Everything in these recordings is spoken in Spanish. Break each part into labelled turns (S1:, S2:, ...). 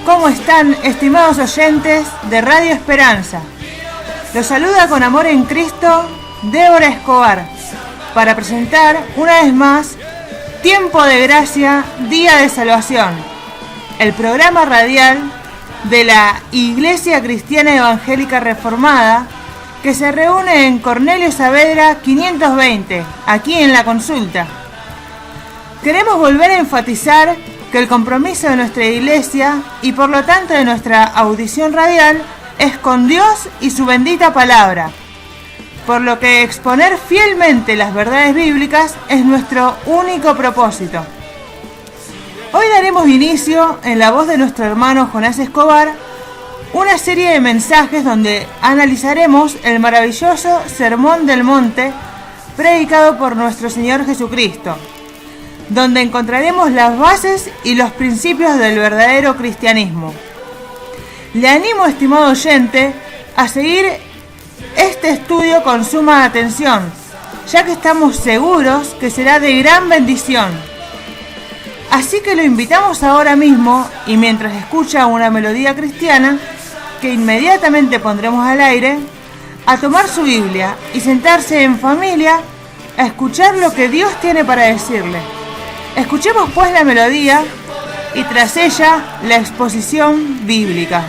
S1: ¿Cómo están, estimados oyentes de Radio Esperanza? Los saluda con amor en Cristo Débora Escobar para presentar una vez más Tiempo de Gracia, Día de Salvación, el programa radial de la Iglesia Cristiana Evangélica Reformada que se reúne en Cornelio Saavedra 520, aquí en La Consulta. Queremos volver a enfatizar que el compromiso de nuestra iglesia y por lo tanto de nuestra audición radial es con Dios y su bendita palabra, por lo que exponer fielmente las verdades bíblicas es nuestro único propósito. Hoy daremos inicio, en la voz de nuestro hermano Jonás Escobar, una serie de mensajes donde analizaremos el maravilloso Sermón del Monte predicado por nuestro Señor Jesucristo, donde encontraremos las bases y los principios del verdadero cristianismo. Le animo, estimado oyente, a seguir este estudio con suma atención, ya que estamos seguros que será de gran bendición. Así que lo invitamos ahora mismo, y mientras escucha una melodía cristiana, que inmediatamente pondremos al aire, a tomar su Biblia y sentarse en familia a escuchar lo que Dios tiene para decirle. Escuchemos pues la melodía y tras ella la exposición bíblica.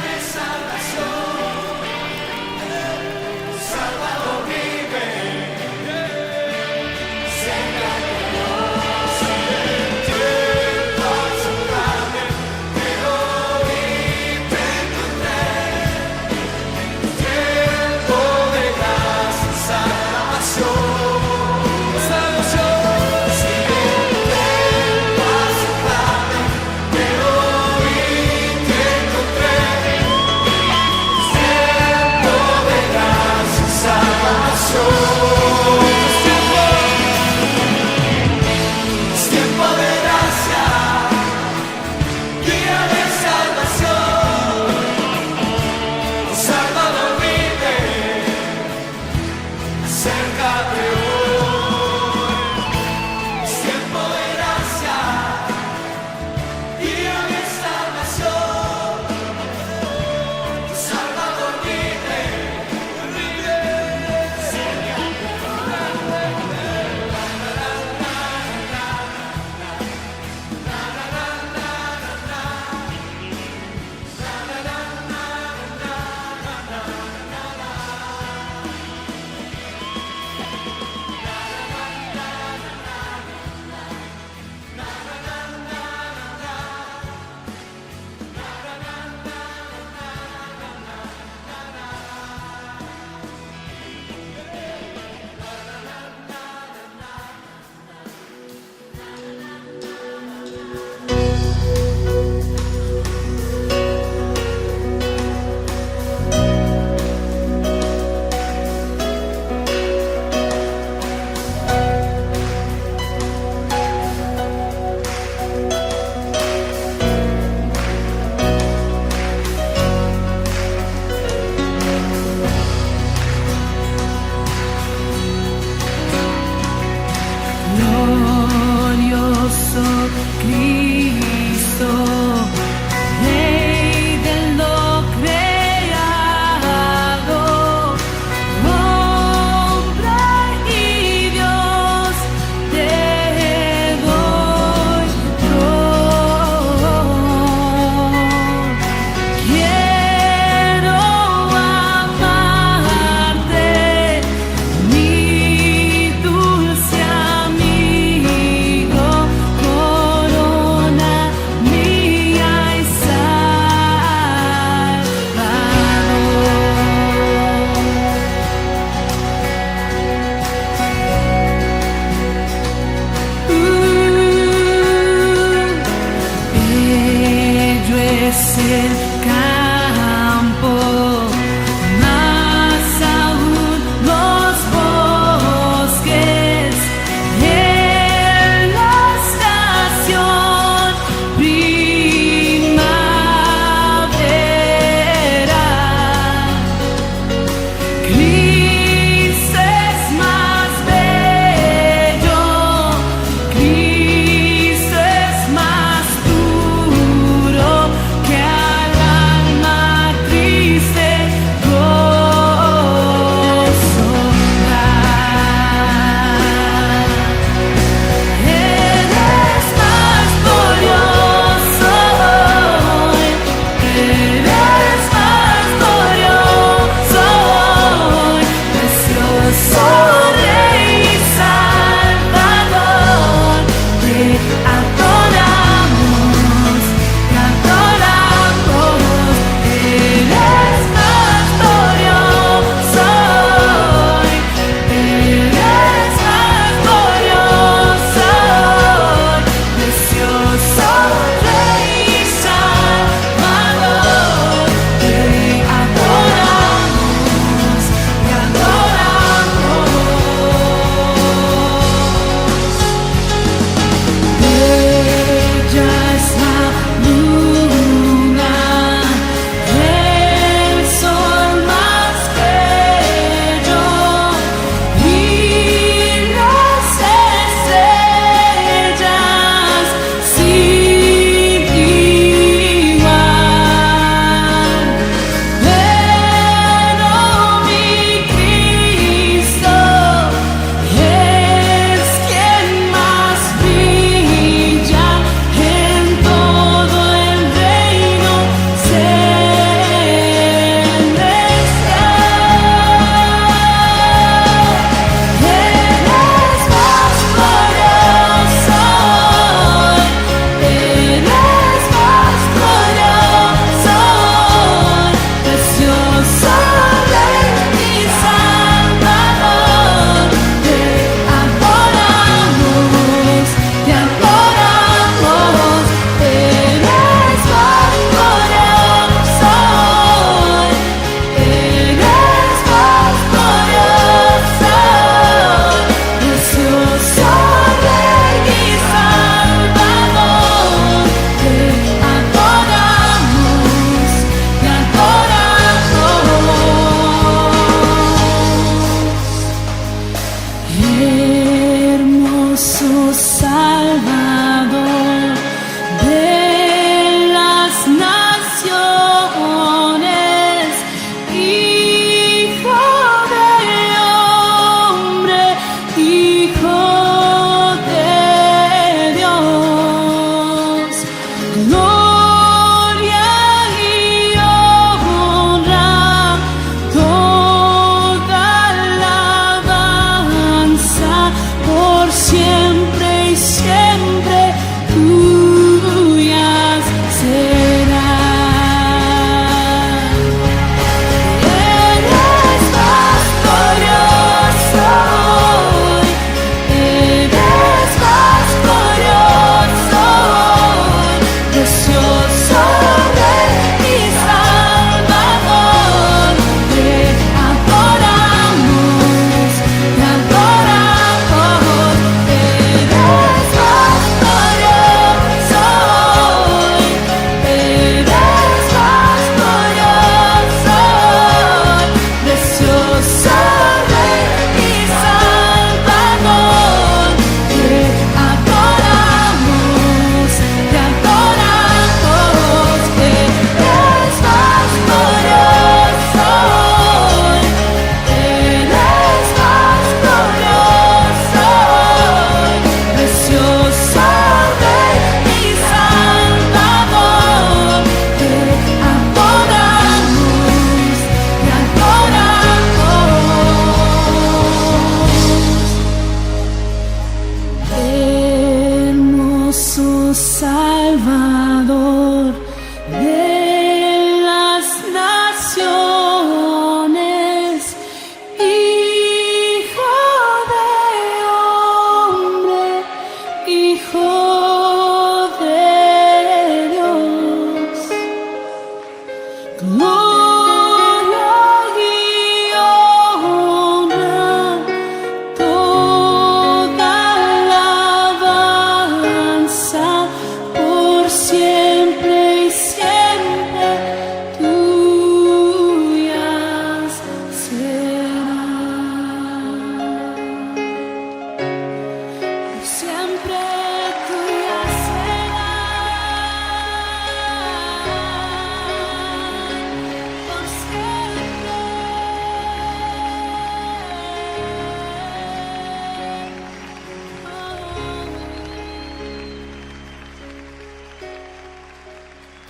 S2: Cristo es más puro que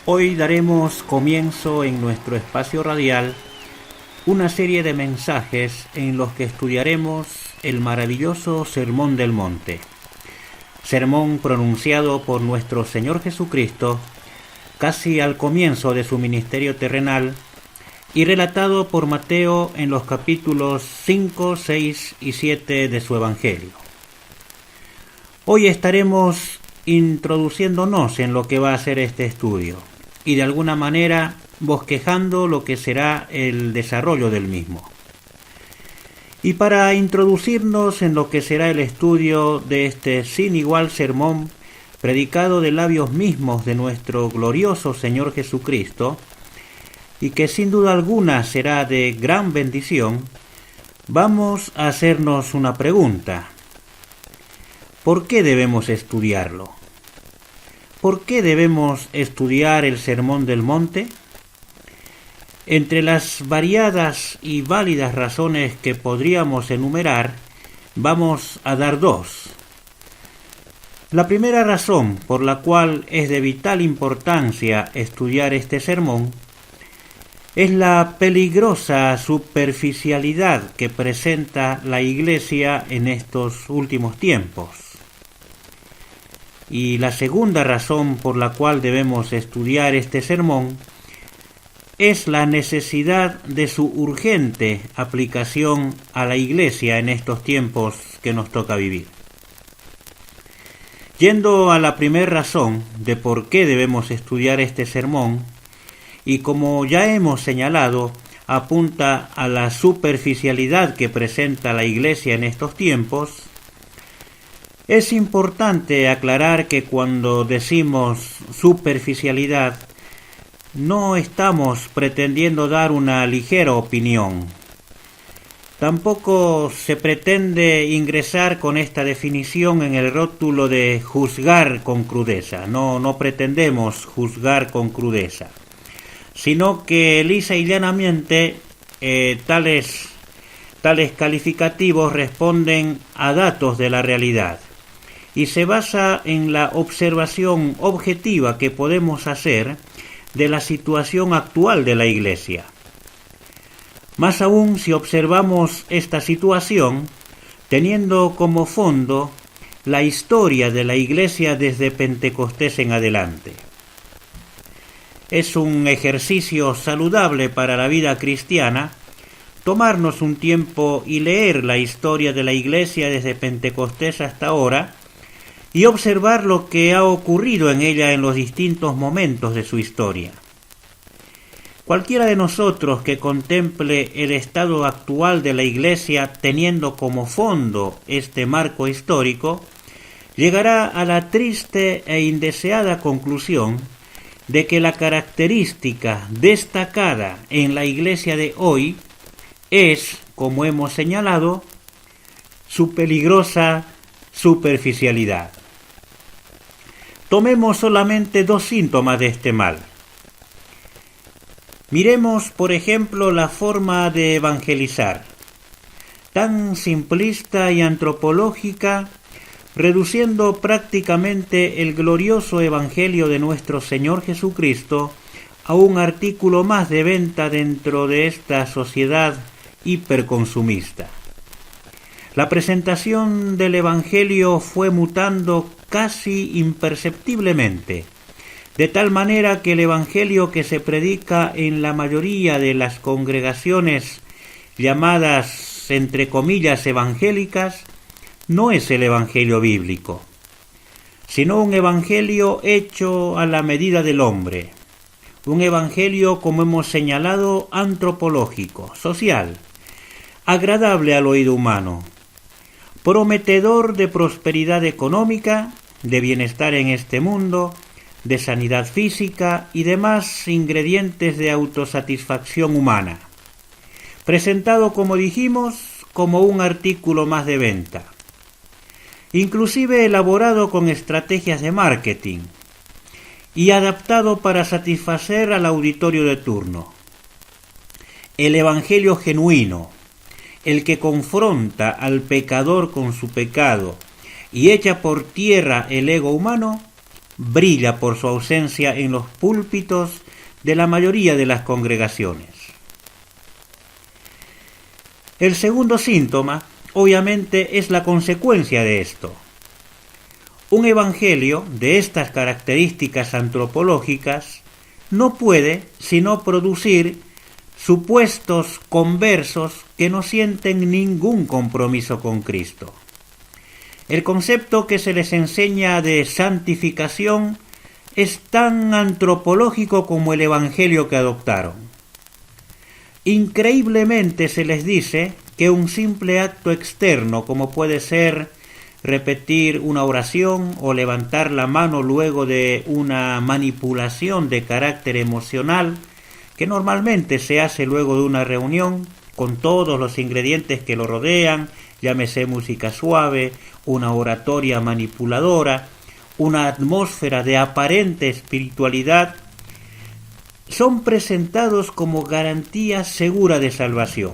S2: Hoy daremos comienzo en nuestro espacio radial una serie de mensajes en los que estudiaremos el maravilloso Sermón del Monte, sermón pronunciado por nuestro Señor Jesucristo casi al comienzo de su ministerio terrenal y relatado por Mateo en los capítulos 5, 6 y 7 de su Evangelio. Hoy estaremos introduciéndonos en lo que va a ser este estudio y de alguna manera bosquejando lo que será el desarrollo del mismo. Y para introducirnos en lo que será el estudio de este sin igual sermón predicado de labios mismos de nuestro glorioso Señor Jesucristo, y que sin duda alguna será de gran bendición, vamos a hacernos una pregunta. ¿Por qué debemos estudiarlo? ¿Por qué debemos estudiar el Sermón del Monte? Entre las variadas y válidas razones que podríamos enumerar, vamos a dar dos. La primera razón por la cual es de vital importancia estudiar este sermón es la peligrosa superficialidad que presenta la Iglesia en estos últimos tiempos. Y la segunda razón por la cual debemos estudiar este sermón es la necesidad de su urgente aplicación a la Iglesia en estos tiempos que nos toca vivir. Yendo a la primera razón de por qué debemos estudiar este sermón, y como ya hemos señalado, apunta a la superficialidad que presenta la Iglesia en estos tiempos, es importante aclarar que cuando decimos superficialidad, no estamos pretendiendo dar una ligera opinión. Tampoco se pretende ingresar con esta definición en el rótulo de juzgar con crudeza. No pretendemos juzgar con crudeza, sino que lisa y llanamente tales calificativos responden a datos de la realidad y se basa en la observación objetiva que podemos hacer de la situación actual de la Iglesia. Más aún si observamos esta situación teniendo como fondo la historia de la Iglesia desde Pentecostés en adelante. Es un ejercicio saludable para la vida cristiana tomarnos un tiempo y leer la historia de la Iglesia desde Pentecostés hasta ahora y observar lo que ha ocurrido en ella en los distintos momentos de su historia. Cualquiera de nosotros que contemple el estado actual de la Iglesia teniendo como fondo este marco histórico, llegará a la triste e indeseada conclusión de que la característica destacada en la Iglesia de hoy es, como hemos señalado, su peligrosa superficialidad. Tomemos solamente dos síntomas de este mal. Miremos, por ejemplo, la forma de evangelizar, tan simplista y antropológica, reduciendo prácticamente el glorioso Evangelio de nuestro Señor Jesucristo a un artículo más de venta dentro de esta sociedad hiperconsumista. La presentación del Evangelio fue mutando casi imperceptiblemente, de tal manera que el Evangelio que se predica en la mayoría de las congregaciones llamadas, entre comillas, evangélicas, no es el Evangelio bíblico, sino un Evangelio hecho a la medida del hombre, un Evangelio, como hemos señalado, antropológico, social, agradable al oído humano, prometedor de prosperidad económica, de bienestar en este mundo, de sanidad física y demás ingredientes de autosatisfacción humana, presentado, como dijimos, como un artículo más de venta, inclusive elaborado con estrategias de marketing y adaptado para satisfacer al auditorio de turno. El Evangelio genuino, el que confronta al pecador con su pecado y echa por tierra el ego humano, brilla por su ausencia en los púlpitos de la mayoría de las congregaciones. El segundo síntoma, obviamente, es la consecuencia de esto. Un evangelio de estas características antropológicas no puede sino producir supuestos conversos que no sienten ningún compromiso con Cristo. El concepto que se les enseña de santificación es tan antropológico como el evangelio que adoptaron. Increíblemente se les dice que un simple acto externo, como puede ser repetir una oración o levantar la mano luego de una manipulación de carácter emocional, que normalmente se hace luego de una reunión con todos los ingredientes que lo rodean, llámese música suave, una oratoria manipuladora, una atmósfera de aparente espiritualidad, son presentados como garantía segura de salvación.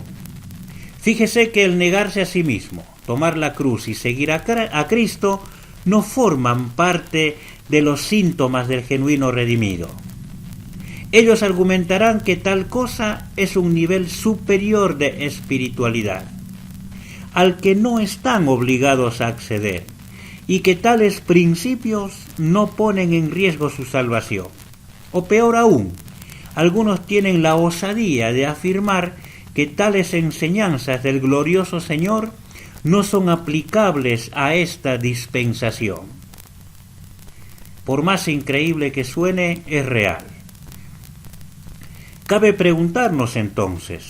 S2: Fíjese que el negarse a sí mismo, tomar la cruz y seguir a Cristo no forman parte de los síntomas del genuino redimido. Ellos argumentarán que tal cosa es un nivel superior de espiritualidad, al que no están obligados a acceder, y que tales principios no ponen en riesgo su salvación. O peor aún, algunos tienen la osadía de afirmar que tales enseñanzas del glorioso Señor no son aplicables a esta dispensación. Por más increíble que suene, es real. Cabe preguntarnos entonces,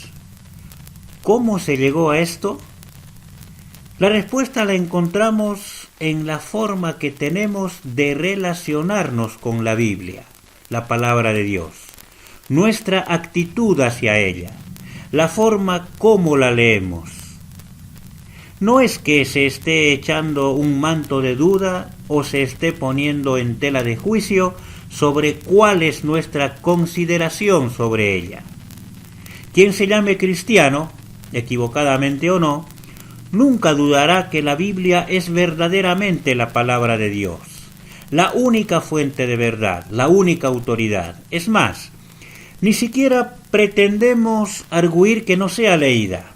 S2: ¿cómo se llegó a esto? La respuesta la encontramos en la forma que tenemos de relacionarnos con la Biblia, la palabra de Dios, nuestra actitud hacia ella, la forma como la leemos. No es que se esté echando un manto de duda o se esté poniendo en tela de juicio sobre cuál es nuestra consideración sobre ella. Quien se llame cristiano, equivocadamente o no, nunca dudará que la Biblia es verdaderamente la palabra de Dios, la única fuente de verdad, la única autoridad. Es más, ni siquiera pretendemos arguir que no sea leída,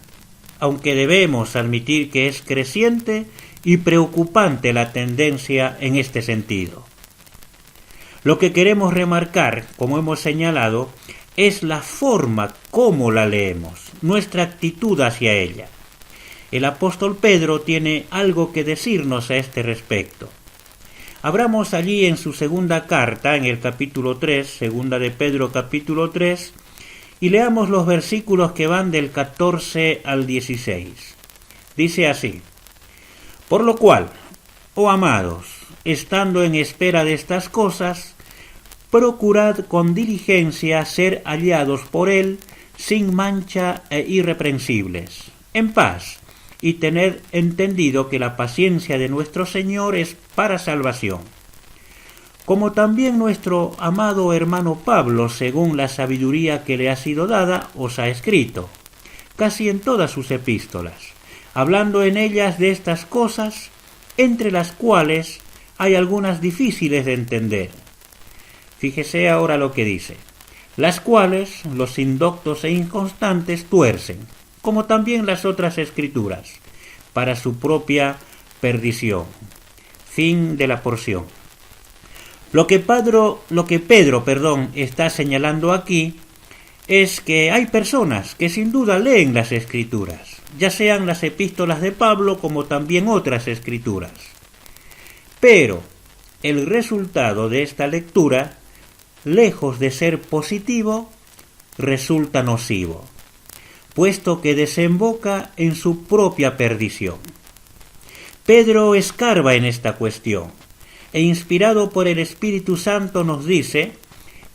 S2: aunque debemos admitir que es creciente y preocupante la tendencia en este sentido. Lo que queremos remarcar, como hemos señalado, es la forma como la leemos, nuestra actitud hacia ella. El apóstol Pedro tiene algo que decirnos a este respecto. Abramos allí en su segunda carta, en el capítulo 3, segunda de Pedro capítulo 3, y leamos los versículos que van del 14 al 16. Dice así: Por lo cual, oh amados, estando en espera de estas cosas, procurad con diligencia ser hallados por él sin mancha e irreprensibles, en paz, y tened entendido que la paciencia de nuestro Señor es para salvación. Como también nuestro amado hermano Pablo, según la sabiduría que le ha sido dada, os ha escrito, casi en todas sus epístolas, hablando en ellas de estas cosas, entre las cuales hay algunas difíciles de entender. Fíjese ahora lo que dice: las cuales los indoctos e inconstantes tuercen, como también las otras escrituras, para su propia perdición. Fin de la porción. Lo que Pedro está señalando aquí es que hay personas que sin duda leen las escrituras, ya sean las epístolas de Pablo como también otras escrituras. Pero el resultado de esta lectura, lejos de ser positivo, resulta nocivo, puesto que desemboca en su propia perdición. Pedro escarba en esta cuestión, e inspirado por el Espíritu Santo nos dice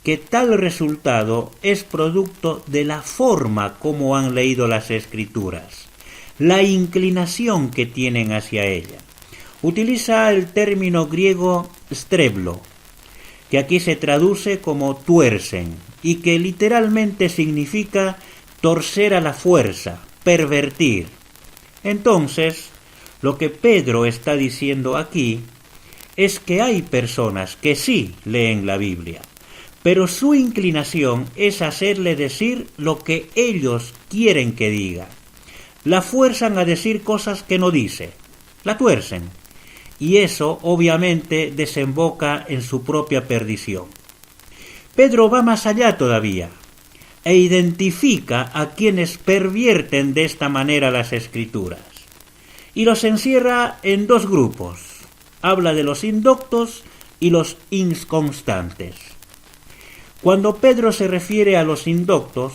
S2: que tal resultado es producto de la forma como han leído las Escrituras, la inclinación que tienen hacia ella. Utiliza el término griego streblo, que aquí se traduce como tuercen, y que literalmente significa torcer a la fuerza, pervertir. Entonces, lo que Pedro está diciendo aquí es que hay personas que sí leen la Biblia, pero su inclinación es hacerle decir lo que ellos quieren que diga. La fuerzan a decir cosas que no dice, la tuercen, y eso obviamente desemboca en su propia perdición. Pedro va más allá todavía e identifica a quienes pervierten de esta manera las Escrituras y los encierra en dos grupos. Habla de los indoctos y los inconstantes. Cuando Pedro se refiere a los indoctos,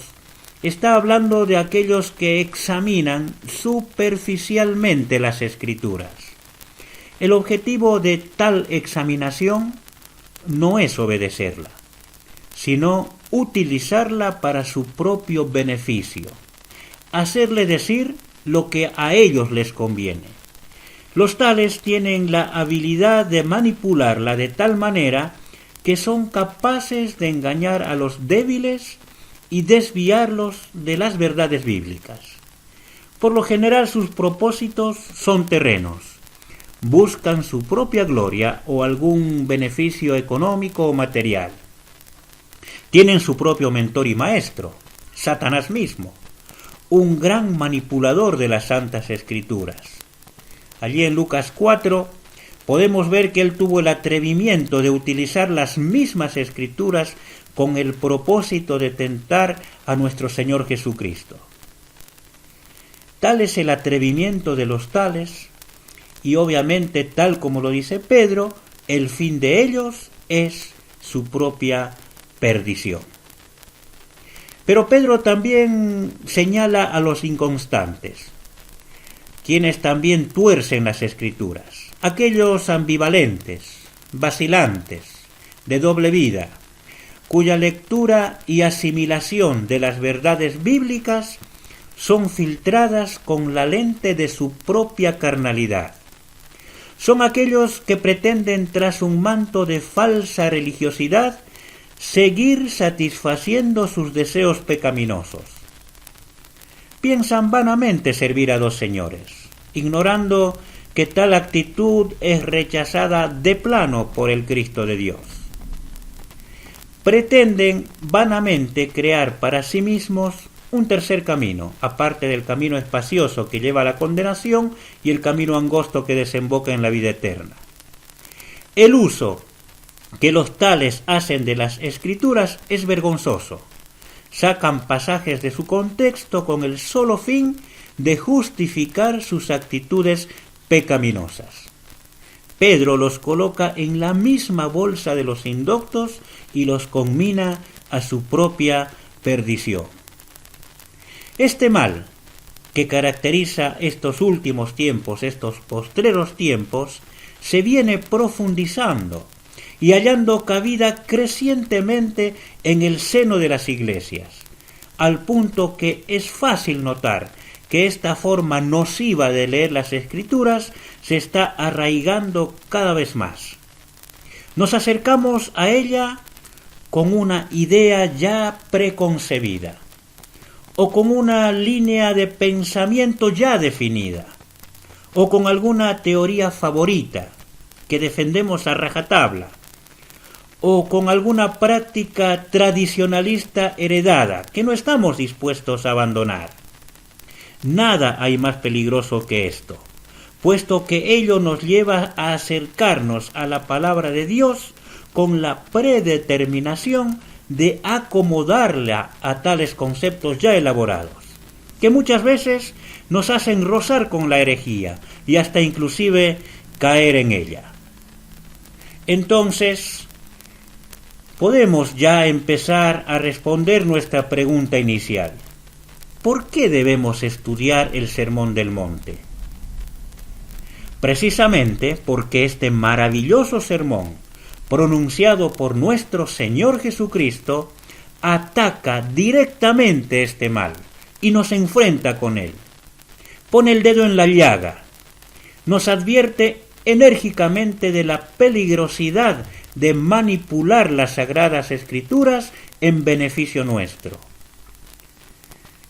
S2: está hablando de aquellos que examinan superficialmente las Escrituras. El objetivo de tal examinación no es obedecerla, sino utilizarla para su propio beneficio, hacerle decir lo que a ellos les conviene. Los tales tienen la habilidad de manipularla de tal manera que son capaces de engañar a los débiles y desviarlos de las verdades bíblicas. Por lo general sus propósitos son terrenos. Buscan su propia gloria o algún beneficio económico o material. Tienen su propio mentor y maestro, Satanás mismo, un gran manipulador de las Santas Escrituras. Allí en Lucas 4 podemos ver que él tuvo el atrevimiento de utilizar las mismas Escrituras con el propósito de tentar a nuestro Señor Jesucristo. Tal es el atrevimiento de los tales, y obviamente, tal como lo dice Pedro, el fin de ellos es su propia perdición. Pero Pedro también señala a los inconstantes, quienes también tuercen las Escrituras, aquellos ambivalentes, vacilantes, de doble vida, cuya lectura y asimilación de las verdades bíblicas son filtradas con la lente de su propia carnalidad. Son aquellos que pretenden, tras un manto de falsa religiosidad, seguir satisfaciendo sus deseos pecaminosos. Piensan vanamente servir a dos señores, ignorando que tal actitud es rechazada de plano por el Cristo de Dios. Pretenden vanamente crear para sí mismos un tercer camino, aparte del camino espacioso que lleva a la condenación y el camino angosto que desemboca en la vida eterna. El uso que los tales hacen de las Escrituras es vergonzoso. Sacan pasajes de su contexto con el solo fin de justificar sus actitudes pecaminosas. Pedro los coloca en la misma bolsa de los indoctos y los conmina a su propia perdición. Este mal que caracteriza estos últimos tiempos, estos postreros tiempos, se viene profundizando y hallando cabida crecientemente en el seno de las iglesias, al punto que es fácil notar que esta forma nociva de leer las Escrituras se está arraigando cada vez más. Nos acercamos a ella con una idea ya preconcebida, o con una línea de pensamiento ya definida, o con alguna teoría favorita que defendemos a rajatabla, o con alguna práctica tradicionalista heredada que no estamos dispuestos a abandonar. Nada hay más peligroso que esto, puesto que ello nos lleva a acercarnos a la palabra de Dios con la predeterminación de acomodarla a tales conceptos ya elaborados, que muchas veces nos hacen rozar con la herejía y hasta inclusive caer en ella. Entonces, podemos ya empezar a responder nuestra pregunta inicial. ¿Por qué debemos estudiar el Sermón del Monte? Precisamente porque este maravilloso sermón, pronunciado por nuestro Señor Jesucristo, ataca directamente este mal y nos enfrenta con él. Pone el dedo en la llaga, nos advierte enérgicamente de la peligrosidad de manipular las Sagradas Escrituras en beneficio nuestro.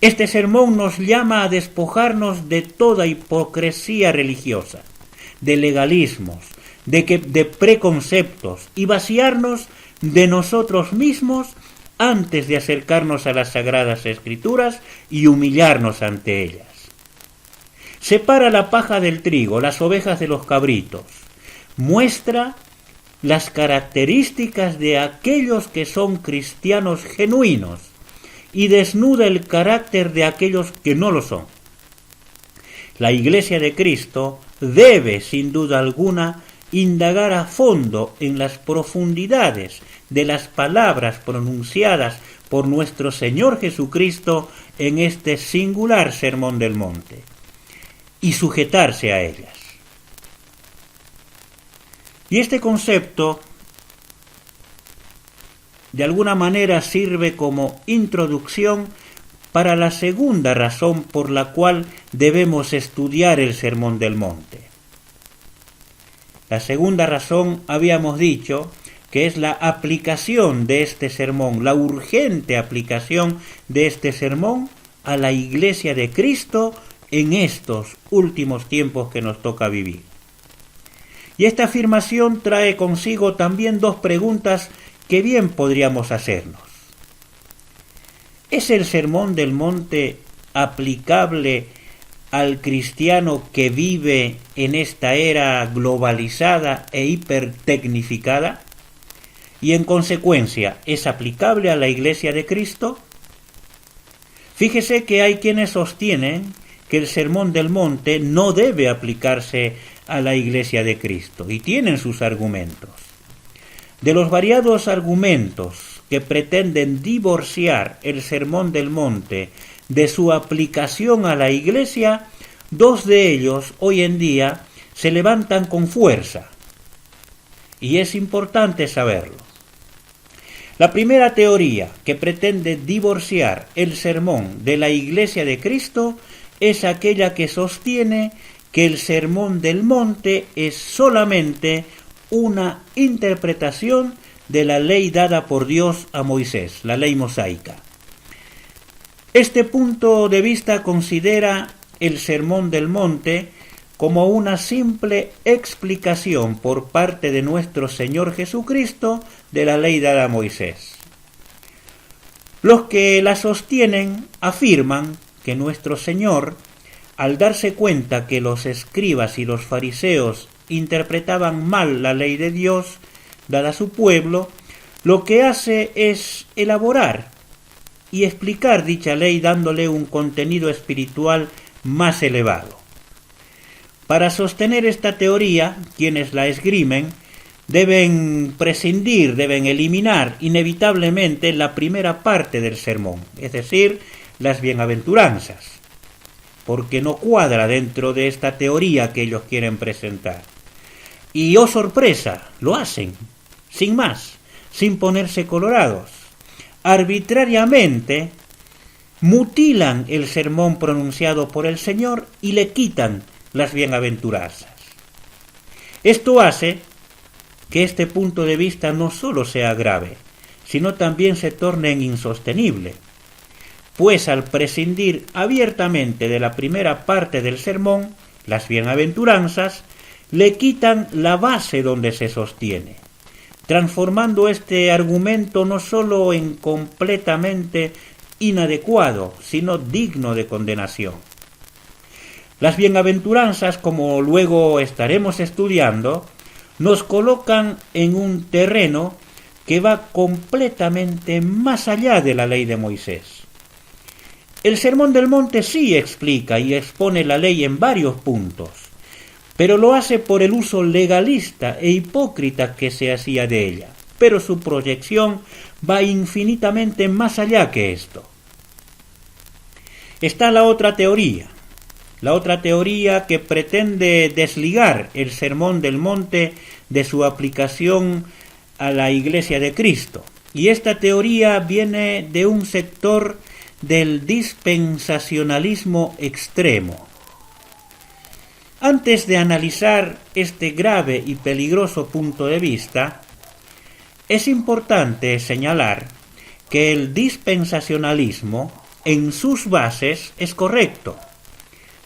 S2: Este sermón nos llama a despojarnos de toda hipocresía religiosa, de legalismos, de preconceptos y vaciarnos de nosotros mismos antes de acercarnos a las Sagradas Escrituras y humillarnos ante ellas. Separa la paja del trigo, las ovejas de los cabritos. Muestra las características de aquellos que son cristianos genuinos y desnuda el carácter de aquellos que no lo son. La Iglesia de Cristo debe, sin duda alguna, indagar a fondo en las profundidades de las palabras pronunciadas por nuestro Señor Jesucristo en este singular Sermón del Monte y sujetarse a ellas. Y este concepto de alguna manera sirve como introducción para la segunda razón por la cual debemos estudiar el Sermón del Monte. La segunda razón habíamos dicho que es la aplicación de este sermón, la urgente aplicación de este sermón a la Iglesia de Cristo en estos últimos tiempos que nos toca vivir. Y esta afirmación trae consigo también dos preguntas que bien podríamos hacernos. ¿Es el Sermón del Monte aplicable al cristiano que vive en esta era globalizada e hipertecnificada? Y en consecuencia, ¿es aplicable a la Iglesia de Cristo? Fíjese que hay quienes sostienen que el Sermón del Monte no debe aplicarse a la Iglesia de Cristo, y tienen sus argumentos. De los variados argumentos que pretenden divorciar el Sermón del Monte de su aplicación a la Iglesia, dos de ellos hoy en día se levantan con fuerza, y es importante saberlo. La primera teoría que pretende divorciar el sermón de la Iglesia de Cristo es aquella que sostiene que el Sermón del Monte es solamente una interpretación de la ley dada por Dios a Moisés, la ley mosaica. Este punto de vista considera el Sermón del Monte como una simple explicación por parte de nuestro Señor Jesucristo de la ley dada a Moisés. Los que la sostienen afirman que nuestro Señor, al darse cuenta que los escribas y los fariseos interpretaban mal la ley de Dios dada a su pueblo, lo que hace es elaborar y explicar dicha ley dándole un contenido espiritual más elevado. Para sostener esta teoría, quienes la esgrimen deben prescindir, deben eliminar inevitablemente la primera parte del sermón, es decir, las bienaventuranzas, porque no cuadra dentro de esta teoría que ellos quieren presentar. Y oh sorpresa, lo hacen, sin más, sin ponerse colorados. Arbitrariamente mutilan el sermón pronunciado por el Señor y le quitan las bienaventuranzas. Esto hace que este punto de vista no solo sea grave, sino también se torne insostenible, pues al prescindir abiertamente de la primera parte del sermón, las bienaventuranzas, le quitan la base donde se sostiene, transformando este argumento no solo en completamente inadecuado, sino digno de condenación. Las bienaventuranzas, como luego estaremos estudiando, nos colocan en un terreno que va completamente más allá de la ley de Moisés. El Sermón del Monte sí explica y expone la ley en varios puntos, pero lo hace por el uso legalista e hipócrita que se hacía de ella. Pero su proyección va infinitamente más allá que esto. Está la otra teoría que pretende desligar el Sermón del Monte de su aplicación a la Iglesia de Cristo. Y esta teoría viene de un sector del dispensacionalismo extremo. Antes de analizar este grave y peligroso punto de vista, es importante señalar que el dispensacionalismo en sus bases es correcto,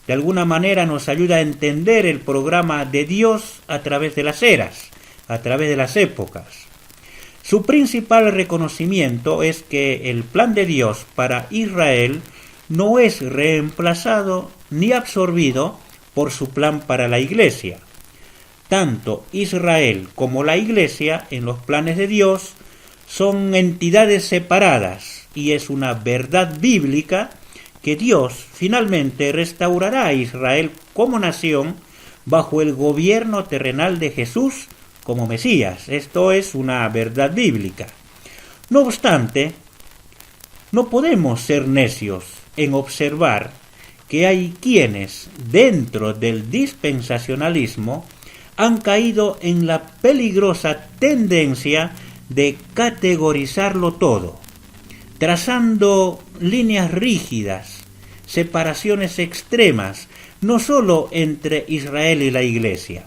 S2: de alguna manera nos ayuda a entender el programa de Dios a través de las eras, a través de las épocas. Su principal reconocimiento es que el plan de Dios para Israel no es reemplazado ni absorbido por su plan para la Iglesia. Tanto Israel como la Iglesia, en los planes de Dios, son entidades separadas, y es una verdad bíblica que Dios finalmente restaurará a Israel como nación bajo el gobierno terrenal de Jesús como Mesías. Esto es una verdad bíblica. No obstante, no podemos ser necios en observar que hay quienes, dentro del dispensacionalismo, han caído en la peligrosa tendencia de categorizarlo todo, trazando líneas rígidas, separaciones extremas, no solo entre Israel y la Iglesia,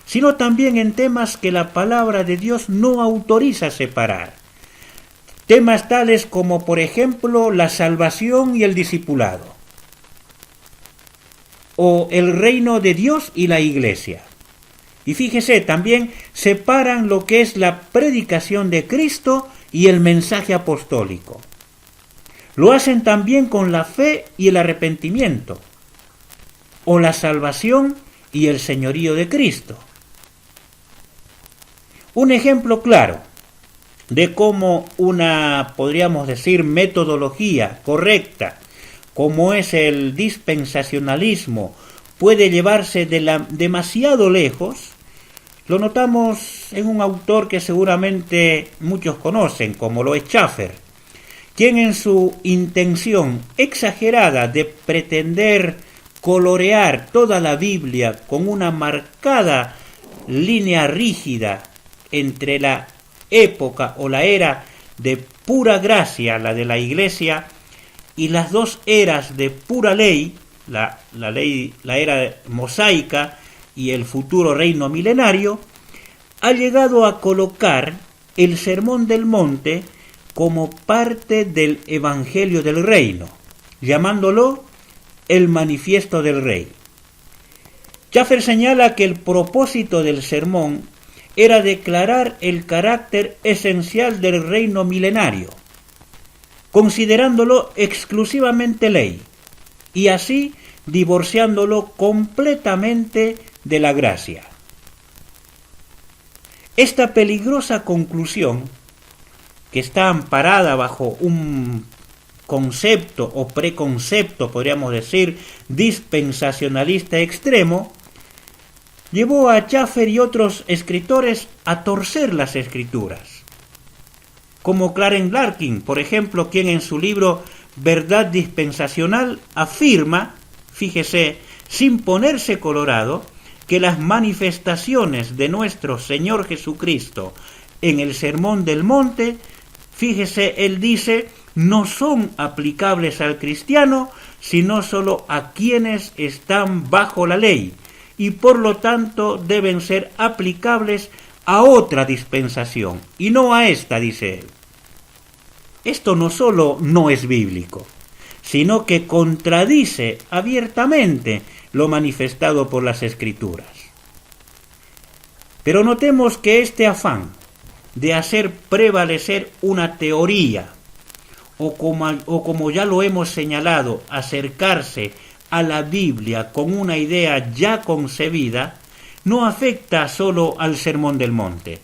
S2: sino también en temas que la palabra de Dios no autoriza separar. Temas tales como, por ejemplo, la salvación y el discipulado, o el reino de Dios y la Iglesia. Y fíjese, también separan lo que es la predicación de Cristo y el mensaje apostólico. Lo hacen también con la fe y el arrepentimiento, o la salvación y el señorío de Cristo. Un ejemplo claro de cómo una, podríamos decir, metodología correcta, como es el dispensacionalismo, puede llevarse demasiado lejos, lo notamos en un autor que seguramente muchos conocen, como lo es Schaffer, quien en su intención exagerada de pretender colorear toda la Biblia con una marcada línea rígida entre la época o la era de pura gracia, la de la Iglesia, y las dos eras de pura ley, la era mosaica y el futuro reino milenario, ha llegado a colocar el Sermón del Monte como parte del Evangelio del Reino, llamándolo el Manifiesto del Rey. Schaffer señala que el propósito del sermón era declarar el carácter esencial del reino milenario, considerándolo exclusivamente ley, y así divorciándolo completamente de la gracia. Esta peligrosa conclusión, que está amparada bajo un concepto o preconcepto, podríamos decir, dispensacionalista extremo, llevó a Schaffer y otros escritores a torcer las Escrituras, como Clarence Larkin, por ejemplo, quien en su libro Verdad Dispensacional afirma, fíjese, sin ponerse colorado, que las manifestaciones de nuestro Señor Jesucristo en el Sermón del Monte, fíjese, él dice, no son aplicables al cristiano, sino solo a quienes están bajo la ley, y por lo tanto deben ser aplicables a otra dispensación, y no a esta, dice él. Esto no solo no es bíblico, sino que contradice abiertamente lo manifestado por las Escrituras. Pero notemos que este afán de hacer prevalecer una teoría, o como ya lo hemos señalado, acercarse a la Biblia con una idea ya concebida, no afecta solo al Sermón del Monte,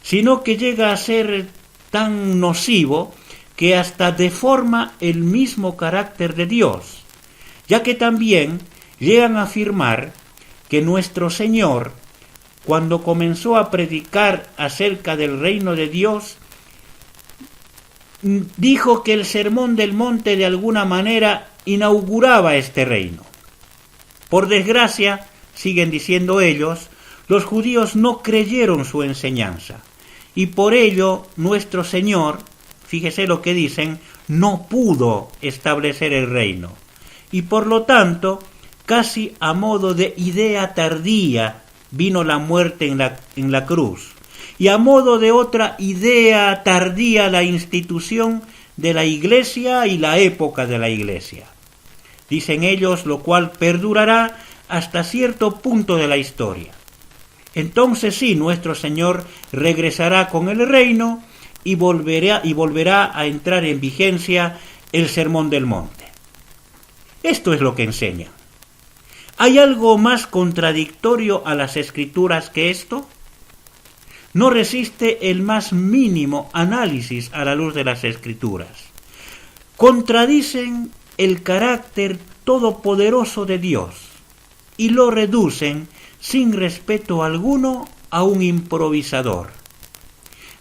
S2: sino que llega a ser tan nocivo que hasta deforma el mismo carácter de Dios, ya que también llegan a afirmar que nuestro Señor, cuando comenzó a predicar acerca del reino de Dios, dijo que el Sermón del Monte de alguna manera inauguraba este reino. Por desgracia, siguen diciendo ellos, los judíos no creyeron su enseñanza, y por ello nuestro Señor, fíjese lo que dicen, no pudo establecer el reino, y por lo tanto, casi a modo de idea tardía, vino la muerte en la cruz, y a modo de otra idea tardía la institución de la Iglesia y la época de la Iglesia. dicen ellos, lo cual perdurará hasta cierto punto de la historia. Entonces sí, nuestro Señor regresará con el reino y volverá a entrar en vigencia el Sermón del Monte. Esto es lo que enseña. ¿Hay algo más contradictorio a las Escrituras que esto? No resiste el más mínimo análisis a la luz de las Escrituras. Contradicen el carácter todopoderoso de Dios y lo reducen sin respeto alguno a un improvisador,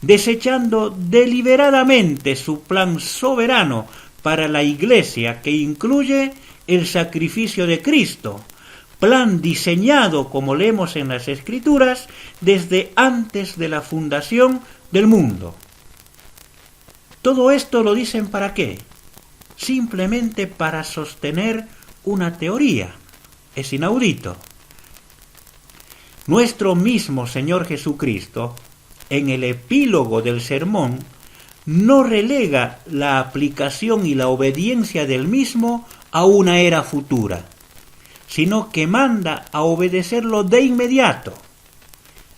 S2: desechando deliberadamente su plan soberano para la Iglesia, que incluye el sacrificio de Cristo, plan diseñado, como leemos en las Escrituras, desde antes de la fundación del mundo. Todo esto lo dicen ¿para qué? Simplemente para sostener una teoría. Es inaudito. Nuestro mismo Señor Jesucristo, en el epílogo del sermón, no relega la aplicación y la obediencia del mismo a una era futura, sino que manda a obedecerlo de inmediato.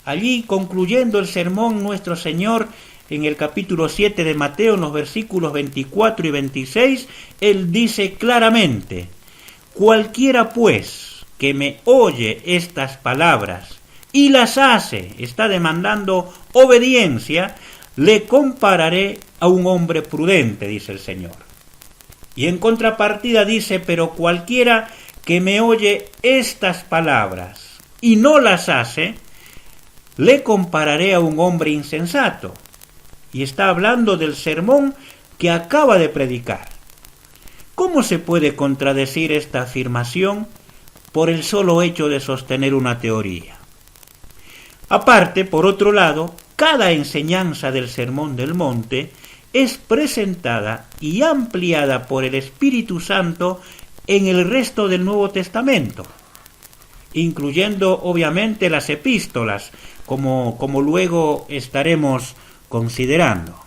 S2: Allí, concluyendo el sermón, nuestro Señor, en el capítulo 7 de Mateo, en los versículos 24 y 26, Él dice claramente: cualquiera pues que me oye estas palabras y las hace, está demandando obediencia, le compararé a un hombre prudente, dice el Señor. Y en contrapartida dice: pero cualquiera que me oye estas palabras y no las hace, le compararé a un hombre insensato. Y está hablando del sermón que acaba de predicar. ¿Cómo se puede contradecir esta afirmación por el solo hecho de sostener una teoría? Aparte, por otro lado, cada enseñanza del Sermón del Monte es presentada y ampliada por el Espíritu Santo en el resto del Nuevo Testamento, incluyendo obviamente las epístolas, como luego estaremos considerando.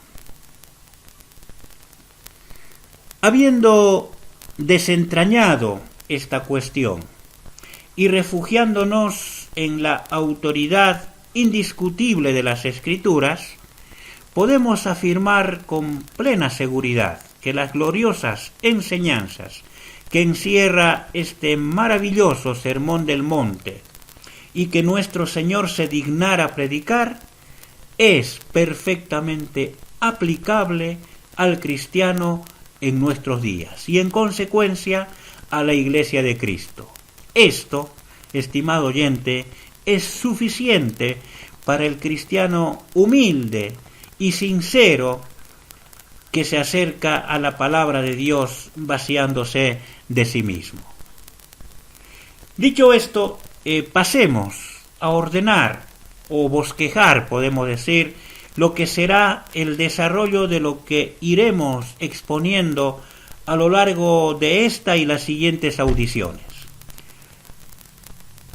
S2: Habiendo desentrañado esta cuestión y refugiándonos en la autoridad indiscutible de las Escrituras, podemos afirmar con plena seguridad que las gloriosas enseñanzas que encierra este maravilloso Sermón del Monte y que nuestro Señor se dignara predicar es perfectamente aplicable al cristiano en nuestros días y en consecuencia a la Iglesia de Cristo. Esto, estimado oyente, es suficiente para el cristiano humilde y sincero que se acerca a la palabra de Dios vaciándose de sí mismo. Dicho esto, pasemos a ordenar o bosquejar, podemos decir, lo que será el desarrollo de lo que iremos exponiendo a lo largo de esta y las siguientes audiciones.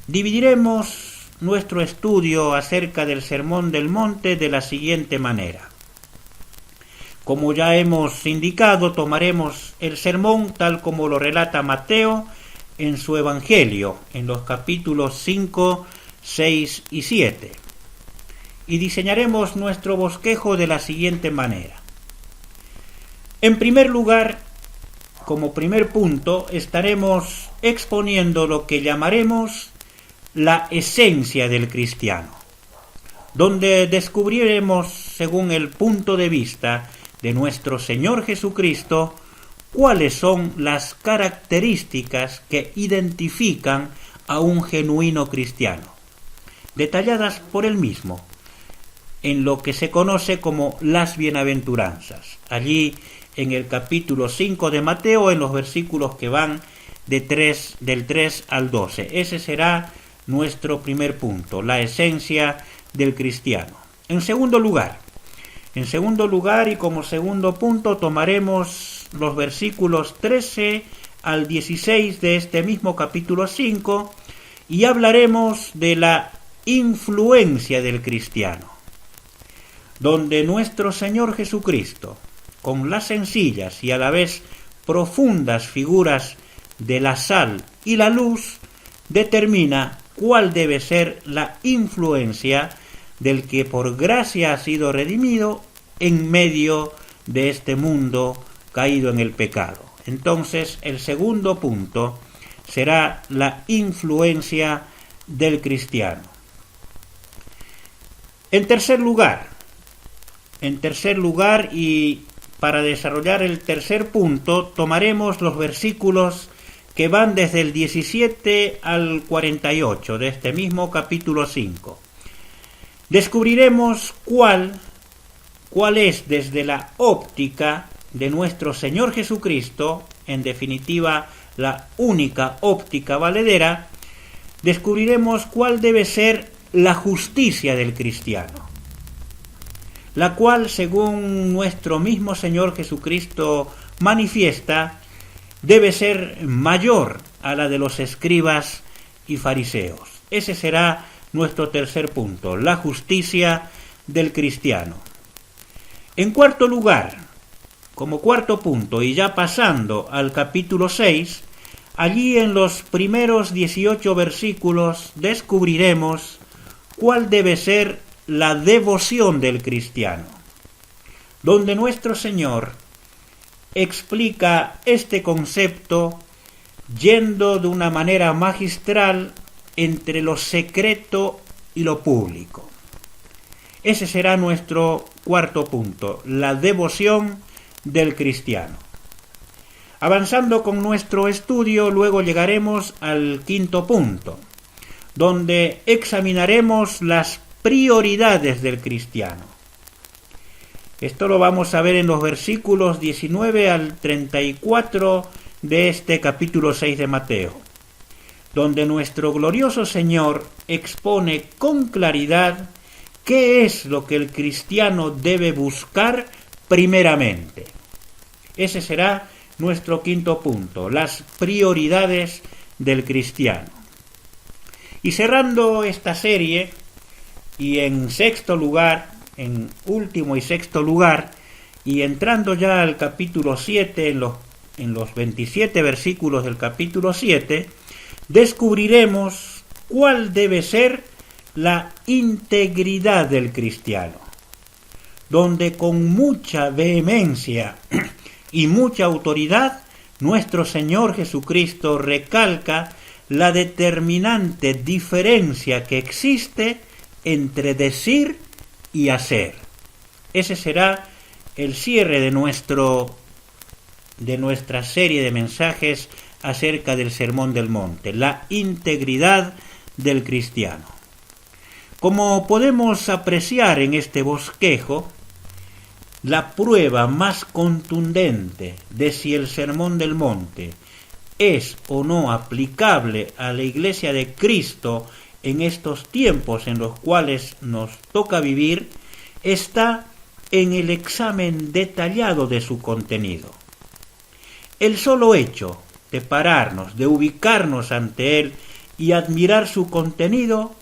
S2: Dividiremos nuestro estudio acerca del Sermón del Monte de la siguiente manera. Como ya hemos indicado, tomaremos el sermón tal como lo relata Mateo en su Evangelio, en los capítulos 5, 6 y 7. Y diseñaremos nuestro bosquejo de la siguiente manera. En primer lugar, como primer punto, estaremos exponiendo lo que llamaremos la esencia del cristiano, donde descubriremos, según el punto de vista de nuestro Señor Jesucristo, cuáles son las características que identifican a un genuino cristiano, detalladas por él mismo, en lo que se conoce como las bienaventuranzas, allí en el capítulo 5 de Mateo, en los versículos que van del 3 al 12. Ese será nuestro primer punto, la esencia del cristiano. En segundo lugar y como segundo punto, tomaremos los versículos 13 al 16 de este mismo capítulo 5 y hablaremos de la influencia del cristiano, donde nuestro Señor Jesucristo, con las sencillas y a la vez profundas figuras de la sal y la luz determina cuál debe ser la influencia del que por gracia ha sido redimido en medio de este mundo caído en el pecado. Entonces, el segundo punto será la influencia del cristiano. En tercer lugar, y para desarrollar el tercer punto, tomaremos los versículos que van desde el 17 al 48 de este mismo capítulo 5. Descubriremos cuál es desde la óptica de nuestro Señor Jesucristo, en definitiva la única óptica valedera, descubriremos cuál debe ser la justicia del cristiano, la cual, según nuestro mismo Señor Jesucristo manifiesta, debe ser mayor a la de los escribas y fariseos. Ese será nuestro tercer punto, la justicia del cristiano. En cuarto lugar, como cuarto punto, y ya pasando al capítulo 6, allí en los primeros 18 versículos descubriremos cuál debe ser la devoción del cristiano, donde nuestro Señor explica este concepto yendo de una manera magistral entre lo secreto y lo público. Ese será nuestro cuarto punto, la devoción del cristiano. Avanzando con nuestro estudio, luego llegaremos al quinto punto, donde examinaremos las prioridades del cristiano. Esto lo vamos a ver en los versículos 19 al 34 de este capítulo 6 de Mateo, donde nuestro glorioso Señor expone con claridad qué es lo que el cristiano debe buscar primeramente. Ese será nuestro quinto punto, las prioridades del cristiano. Y cerrando esta serie, y en último y sexto lugar, y entrando ya al capítulo 7, en los 27 versículos del capítulo 7, descubriremos cuál debe ser la integridad del cristiano, donde con mucha vehemencia y mucha autoridad nuestro Señor Jesucristo recalca la determinante diferencia que existe entre decir y hacer. Ese será el cierre de nuestra serie de mensajes acerca del Sermón del Monte, la integridad del cristiano. Como podemos apreciar en este bosquejo, la prueba más contundente de si el Sermón del Monte es o no aplicable a la Iglesia de Cristo en estos tiempos en los cuales nos toca vivir, está en el examen detallado de su contenido. El solo hecho de pararnos, de ubicarnos ante él y admirar su contenido,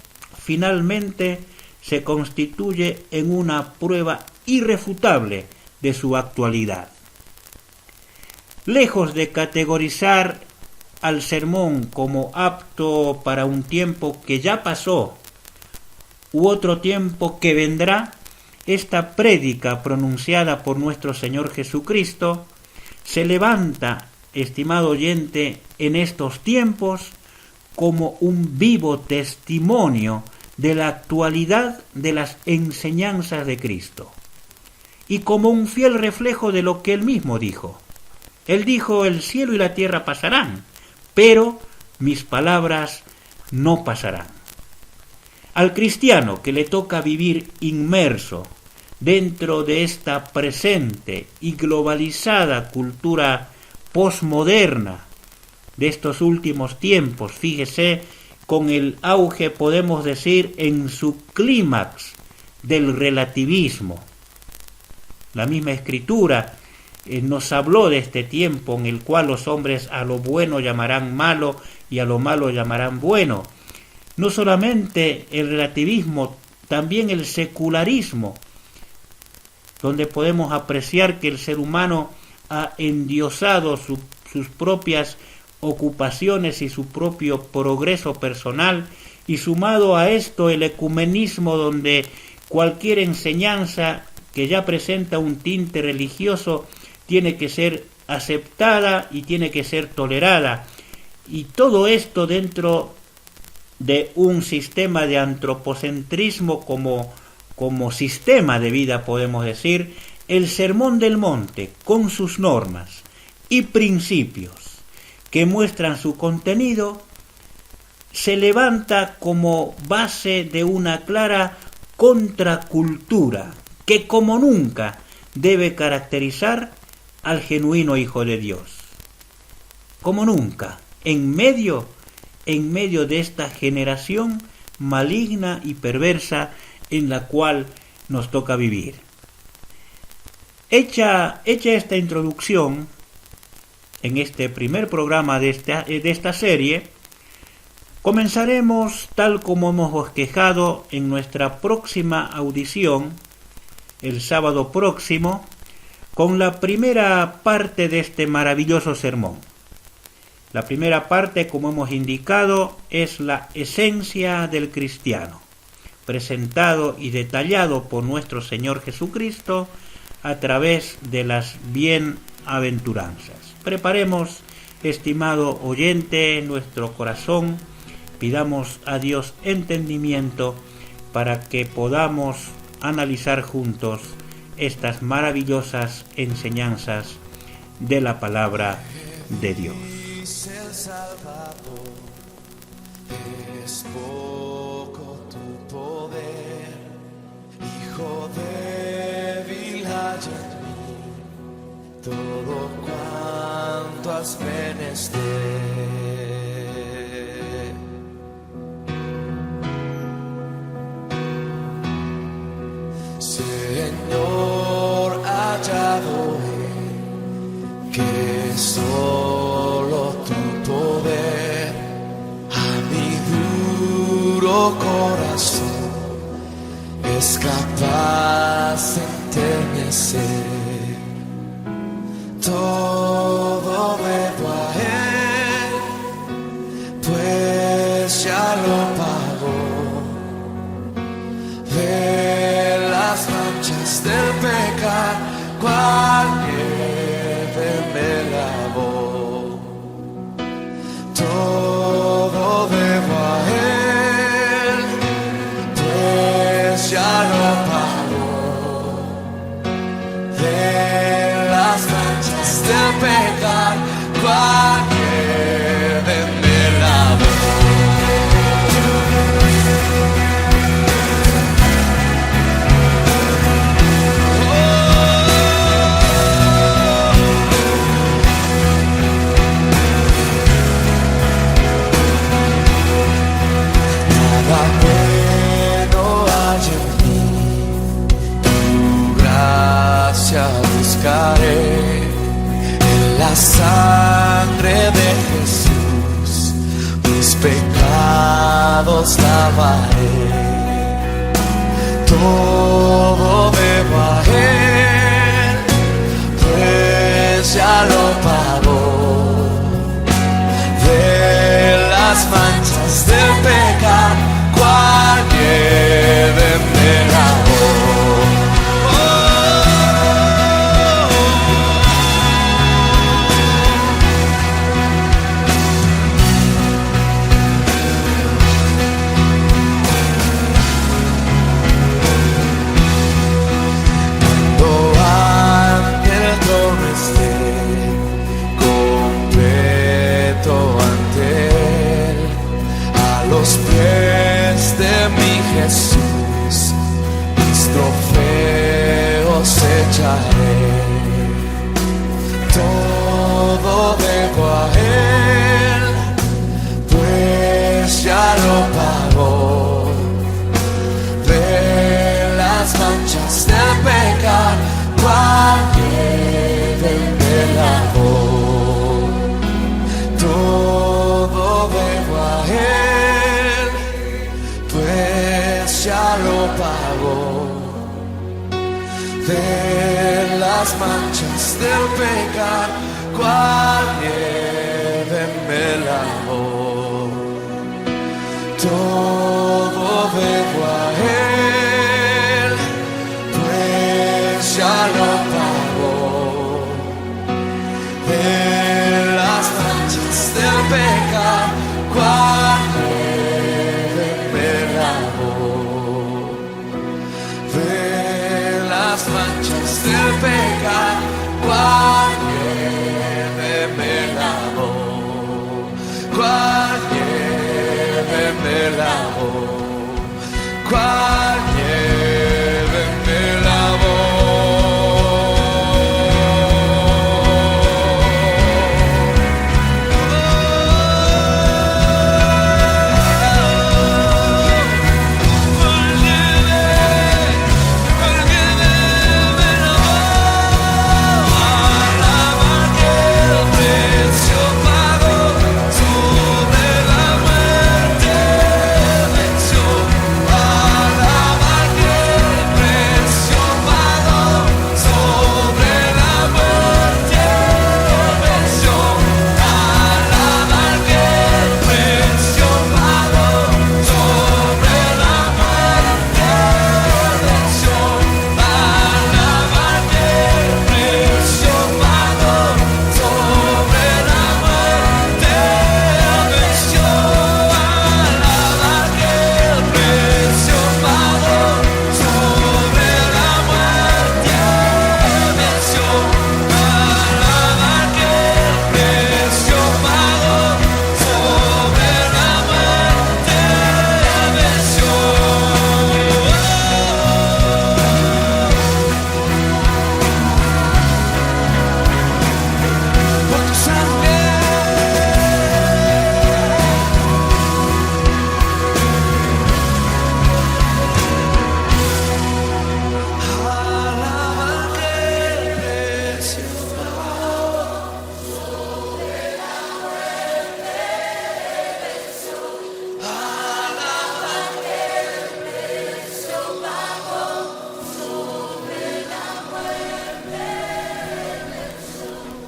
S2: finalmente se constituye en una prueba irrefutable de su actualidad. Lejos de categorizar al sermón como apto para un tiempo que ya pasó u otro tiempo que vendrá, esta prédica pronunciada por nuestro Señor Jesucristo se levanta, estimado oyente, en estos tiempos como un vivo testimonio de la actualidad de las enseñanzas de Cristo y como un fiel reflejo de lo que él mismo dijo. Él dijo: el cielo y la tierra pasarán, pero mis palabras no pasarán. Al cristiano que le toca vivir inmerso dentro de esta presente y globalizada cultura posmoderna de estos últimos tiempos, fíjese, con el auge, podemos decir, en su clímax del relativismo. La misma Escritura nos habló de este tiempo en el cual los hombres a lo bueno llamarán malo y a lo malo llamarán bueno. No solamente el relativismo, también el secularismo, donde podemos apreciar que el ser humano ha endiosado sus propias ocupaciones y su propio progreso personal, y sumado a esto el ecumenismo, donde cualquier enseñanza que ya presenta un tinte religioso tiene que ser aceptada y tiene que ser tolerada, y todo esto dentro de un sistema de antropocentrismo como sistema de vida, podemos decir. El Sermón del Monte, con sus normas y principios que muestran su contenido, se levanta como base de una clara contracultura que como nunca debe caracterizar al genuino Hijo de Dios. Como nunca, en medio de esta generación maligna y perversa en la cual nos toca vivir. Hecha esta introducción, en este primer programa de esta serie, comenzaremos tal como hemos bosquejado en nuestra próxima audición, el sábado próximo, con la primera parte de este maravilloso sermón. La primera parte, como hemos indicado, es la esencia del cristiano, presentado y detallado por nuestro Señor Jesucristo a través de las bienaventuranzas. Preparemos, estimado oyente, nuestro corazón, pidamos a Dios entendimiento para que podamos analizar juntos estas maravillosas enseñanzas de la palabra de Dios.
S3: El Salvador, es poco tu poder, Hijo débil haya en mí todo cuanto has menester. Señor, hallado he que solo tu poder a mi duro corazón es capaz de enternecer. Todo debo a él, pues ya lo pagó. De las manchas del pecado, cual nieve me lavó. Todo debo a él, pues ya lo pagó. De las manchas del pecado, cual nieve me lavó. Buscaré en la sangre de Jesús, mis pecados lavaré. Todo debo a él, pues ya lo pagó. De las manchas del pecado, cual nieve me lavó. Jesús, mis trofeos echaré. Todo debo a él, pues ya lo pagó. De las manchas del pecado, cual nieve me lavó. Todo debo a él, pues ya lo pagó. De las manchas del pecado, cual nieve me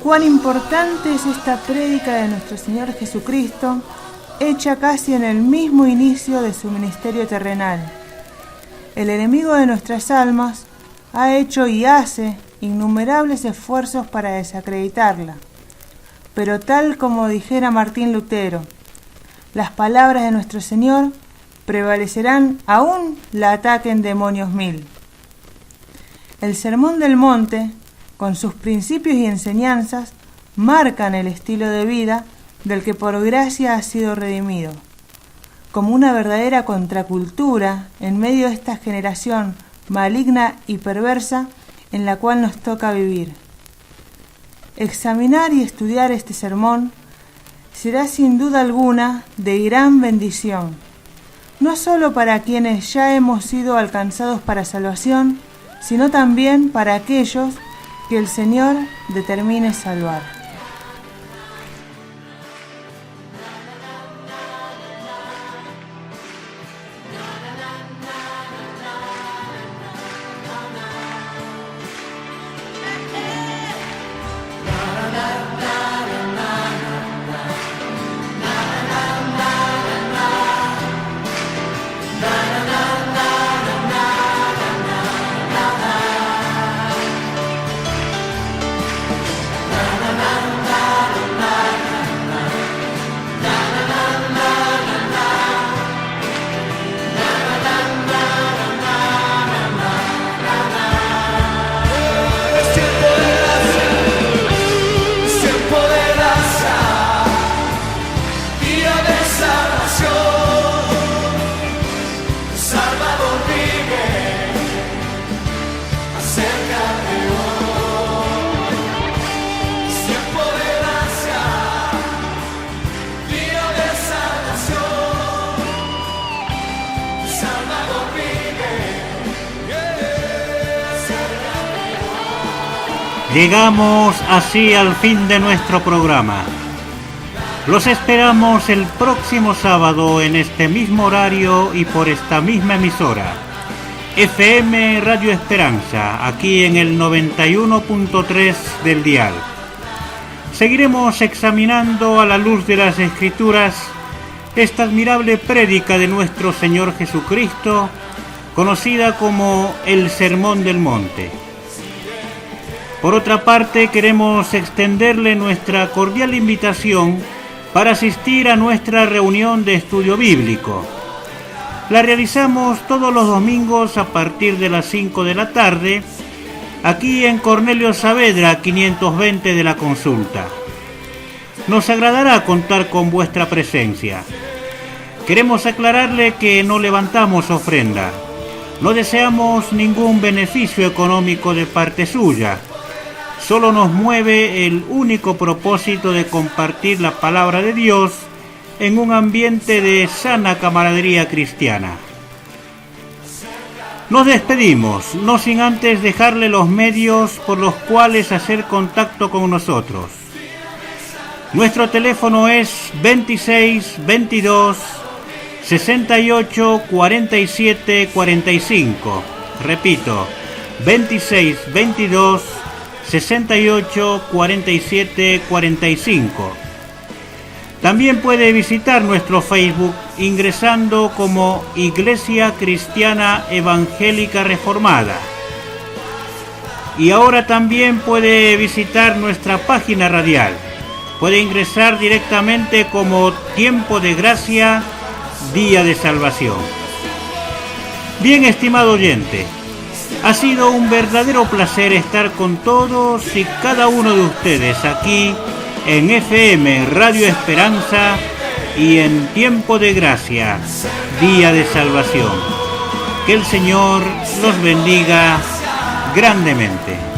S1: cuán importante es esta prédica de nuestro Señor Jesucristo, hecha casi en el mismo inicio de su ministerio terrenal. El enemigo de nuestras almas ha hecho y hace innumerables esfuerzos para desacreditarla. Pero tal como dijera Martín Lutero, las palabras de nuestro Señor prevalecerán aún la ataquen demonios mil. El Sermón del Monte, con sus principios y enseñanzas, marcan el estilo de vida del que por gracia ha sido redimido, como una verdadera contracultura en medio de esta generación maligna y perversa en la cual nos toca vivir. Examinar y estudiar este sermón será sin duda alguna de gran bendición, no solo para quienes ya hemos sido alcanzados para salvación, sino también para aquellos que el Señor determine salvar.
S2: Llegamos así al fin de nuestro programa. Los esperamos el próximo sábado en este mismo horario y por esta misma emisora, FM Radio Esperanza, aquí en el 91.3 del dial. Seguiremos examinando a la luz de las Escrituras esta admirable prédica de nuestro Señor Jesucristo, conocida como el Sermón del Monte. Por otra parte, queremos extenderle nuestra cordial invitación para asistir a nuestra reunión de estudio bíblico. La realizamos todos los domingos a partir de las 5 de la tarde, aquí en Cornelio Saavedra 520 de la Consulta. Nos agradará contar con vuestra presencia. Queremos aclararle que no levantamos ofrenda, no deseamos ningún beneficio económico de parte suya. Solo nos mueve el único propósito de compartir la palabra de Dios en un ambiente de sana camaradería cristiana. Nos despedimos, no sin antes dejarle los medios por los cuales hacer contacto con nosotros. Nuestro teléfono es 26 22 68 47 45. Repito, 26 22 68 47 45. También puede visitar nuestro Facebook ingresando como Iglesia Cristiana Evangélica Reformada. Y ahora también puede visitar nuestra página radial. Puede ingresar directamente como Tiempo de Gracia, Día de Salvación. Bien, estimado oyente, ha sido un verdadero placer estar con todos y cada uno de ustedes aquí en FM Radio Esperanza y en Tiempo de Gracia, Día de Salvación. Que el Señor los bendiga grandemente.